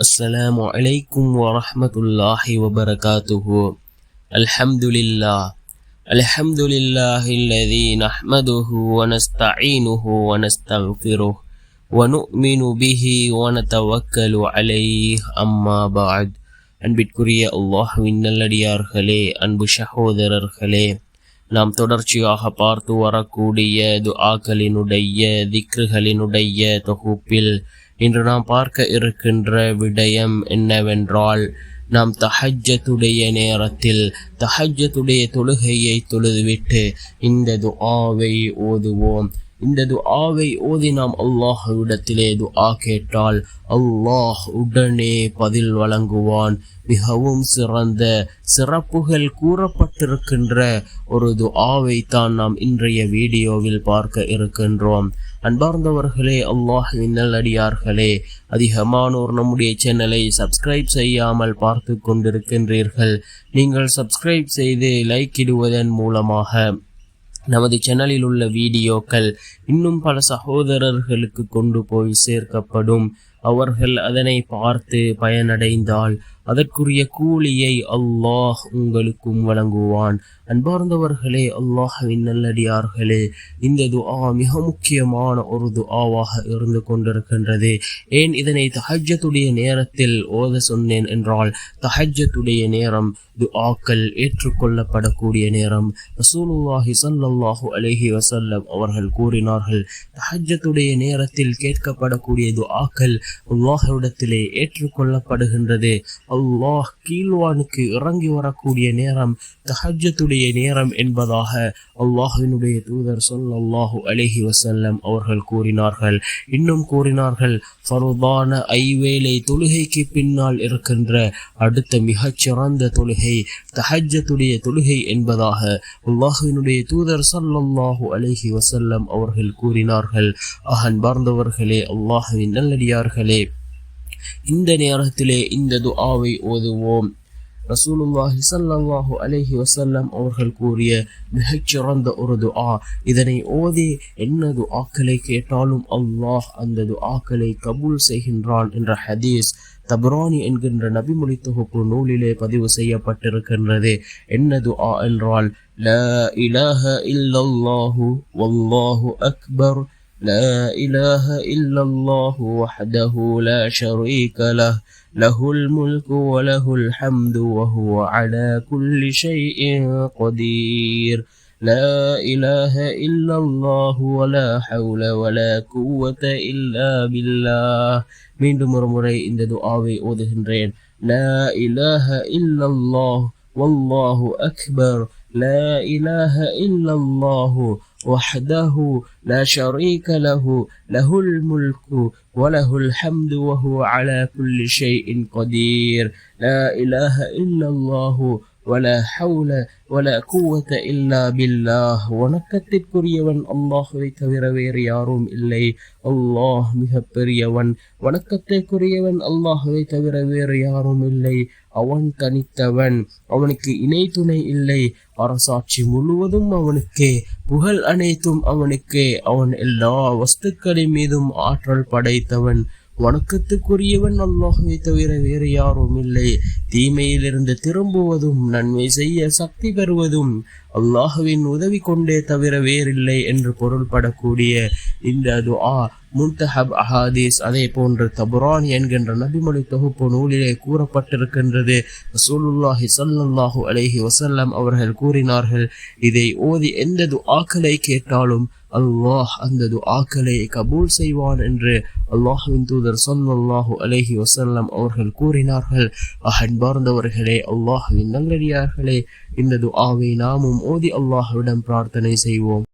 السلام عليكم ورحمة الله وبركاته. الحمد لله الذي نحمده ونستعينه ونستغفره ونؤمن به ونتوكل عليه أما بعد. அன்பிற்குரிய அல்லாஹ்வின் நல்லடியார்களே, அன்பு சகோதரர்களே, நாம் தொடர்ச்சியாக பார்த்து வரக்கூடிய துஆக்களினுடைய திக்ருகளினுடைய தொகுப்பில் இன்று நாம் பார்க்க இருக்கின்ற விடயம் என்னவென்றால், நாம் தஹஜ்ஜத்துடைய நேரத்தில் தஹஜ்ஜத்துடைய தொழுகையை தொழுதுவிட்டு இந்த துஆவை ஓதுவோம். இந்த துஆவை ஓதி நாம் அல்லாஹ்விடத்திலே துஆ கேட்டால் அல்லாஹ் உடனே பதில் வழங்குவான். மிகவும் சிறந்த சிறப்புகள் கூறப்பட்டிருக்கின்ற ஒரு துஆவை தான் நாம் இன்றைய வீடியோவில் பார்க்க இருக்கின்றோம். அன்பார்ந்தவர்களே, அல்லாஹ்வின் நல்லடியார்களே, அதிகமானோர் நம்முடைய சேனலை சப்ஸ்கிரைப் செய்யாமல் பார்த்து கொண்டிருக்கின்றீர்கள். நீங்கள் சப்ஸ்கிரைப் செய்து லைக் இடுவதன் மூலமாக நமது சேனலில் உள்ள வீடியோக்கள் இன்னும் பல சகோதரர்களுக்கு கொண்டு போய் சேர்க்கப்படும். அவர்கள் அதனை பார்த்து பயனடைந்தால் அதற்குரிய கூலியை அல்லாஹ் உங்களுக்கும் வழங்குவான். அன்பார்ந்தவர்களே, அல்லாஹ்வின் நல்லடியார்களே, இந்த துஆ மிக முக்கியமான ஒரு துஆவாக இருந்து கொண்டிருக்கின்றது. ஏன் இதனை தஹஜ்ஜத்துடைய நேரத்தில் ஓத சொன்னேன் என்றால், தஹஜ்ஜத்துடைய நேரம் துஆக்கள் ஏற்றுக்கொள்ளப்படக்கூடிய நேரம். ரசூலுல்லாஹி ஸல்லல்லாஹு அலைஹி வஸல்லம் அவர்கள் கூறினார்கள், தஹஜ்ஜத்துடைய நேரத்தில் கேட்கப்படக்கூடிய துஆக்கள் அல்லாஹ்விடத்திலே ஏற்றுக்கொள்ளப்படுகின்றது. அல்லாஹ் கீழ்வானுக்கு இறங்கி வரக்கூடிய நேரம் தஹஜ்ஜத்துடைய நேரம் என்பதாக அல்லாஹ்வினுடைய தூதர் ஸல்லல்லாஹு அலைஹி வஸல்லம் அவர்கள் கூறினார்கள். இன்னும் கூறினார்கள், ஃபர்தான ஐவேளை தொழுகைக்கு பின்னால் இருக்கின்ற அடுத்த மிகச்சிறந்த தொழுகை தஹஜ்ஜத்துடைய தொழுகை என்பதாக அல்லாஹ்வினுடைய தூதர் ஸல்லல்லாஹு அலைஹி வஸல்லம் அவர்கள் கூறினார்கள். அன்பார்ந்தவர்களே, அல்லாஹ்வின் நல்லடியார்களே, இந்த நேரத்திலே இந்த துஆவை ஓதுவோம். ரசூலுல்லாஹி ஸல்லல்லாஹு அலைஹி வஸல்லம் அவர்கள் கூறிய மிகச்சிறந்த ஒரு துஆ. இதனை ஓதி என்ன துஆக்களை கேட்டாலும் அல்லாஹ் அந்த துஆக்களை கபூல் செய்கின்றான் என்ற ஹதீஸ் தப்ரானி என்கின்ற நபிமொழி தொகுப்பு நூலிலே பதிவு செய்யப்பட்டிருக்கின்றது. என்ன துஆ என்றால், லா இலாஹ இல்லல்லாஹு வல்லாஹு அக்பர், لا إله إلا الله وحده لا شريك له له الملك وله الحمد وهو على كل شيء قدير لا إله إلا الله ولا حول ولا قوة إلا بالله. மீண்டும் ஒரு முறை இந்த துஆவை ஓதுகின்றேன். لا إله إلا الله والله أكبر لا إله إلا الله وحده لا شريك له له الملك وله الحمد وهو على كل شيء قدير لا إله إلا الله ولا حول ولا قوة إلا بالله. வணக்கத்திற்குரியவன் அல்லாஹ்வை தவிர வேறு யாரும் இல்லை. அல்லாஹ் மிக பெரியவன். வணக்கத்திற்குரியவன் அல்லாஹ்வை தவிர வேறு யாரும் இல்லை. அவன் தனித்தவன், அவனுக்கு இணை துணை இல்லை. அரசாட்சி முழுவதும் அவனுக்கே, புகழ் அனைத்தும் அவனுக்கே. அவன் எல்லா வஸ்துக்களின் மீதும் ஆற்றல் படைத்தவன். வணக்கத்துக்குரியவன் அல்லாஹ்வை தவிர வேறு யாரும் இல்லை. தீமையிலிருந்து திரும்புவதும் நன்மை செய்ய சக்தி பெறுவதும் அல்லாஹ்வின் உதவி கொண்டே தவிர வேறில்லை என்று பொருள்படக்கூடிய இந்த துஆ முன்தஹப் அஹாதீஸ், அதே போன்று தப்ரானி என்கின்ற நபிமொழி தொகுப்பு நூலிலே கூறப்பட்டிருக்கின்றது. ரசூலுல்லாஹி ஸல்லல்லாஹு அலைஹி வஸல்லம் அவர்கள் கூறினார்கள், இதை ஓதி எந்த துஆக்களை கேட்டாலும் அல்லாஹ் அந்த துஆக்களை கபூல் செய்வான் என்று அல்லாஹ்வின் தூதர் ஸல்லல்லாஹு அலைஹி வஸல்லம் அவர்கள் கூறினார்கள். அன்பார்ந்தவர்களே, அல்லாஹ்வின் நல்லடியார்களே, இந்த துஆவை நாமும் ஓதி அல்லாஹ்விடம் பிரார்த்தனை செய்வோம்.